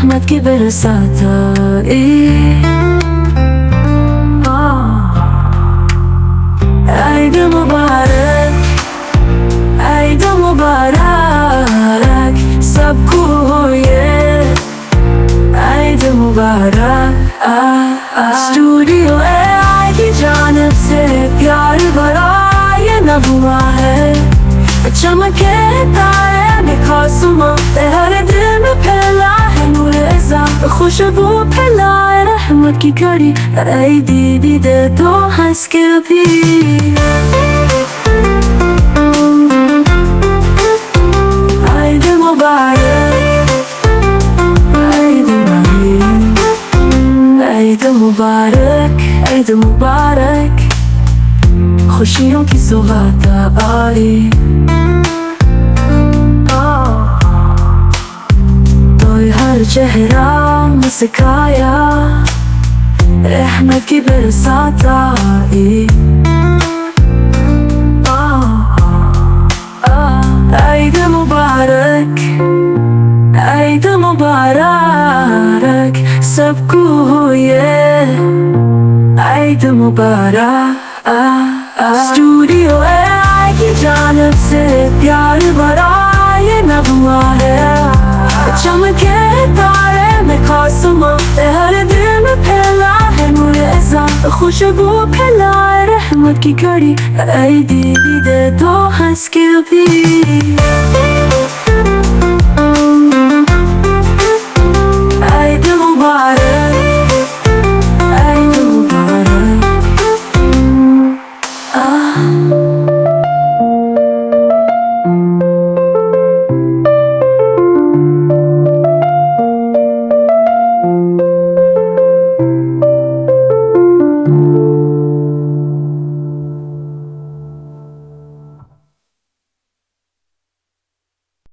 रहमत की बरसात आई। ईद मुबारक, ईद मुबारक सबको हो ये ईद मुबारक। स्टूडियो AI की जानिब से प्यार भरा ये नगमा है। चमके तारे में खासुमा हर दिल में फैला है नूर ऐसा, खुशबू फैलाए रहमत की कड़ी। ऐ दीदी दे तो हंस के भी ईद मुबारक, ईद मुबारक, ईद मुबारक खुशियों की सौगात आई। तो हर चेहरा मुस्काया रहमत की बरसात आई। ईद मुबारक, ईद मुबारक सबको हो ये ईद मुबारक। स्टूडियो AI की जानिब से प्यार भरा ये नगमा है। चमके तारे में खासुमा हर दिल में फैला है नूर ऐसा, खुशबू फैलाए रहमत की कड़ी। ऐ दीदी दे तो हंस के भी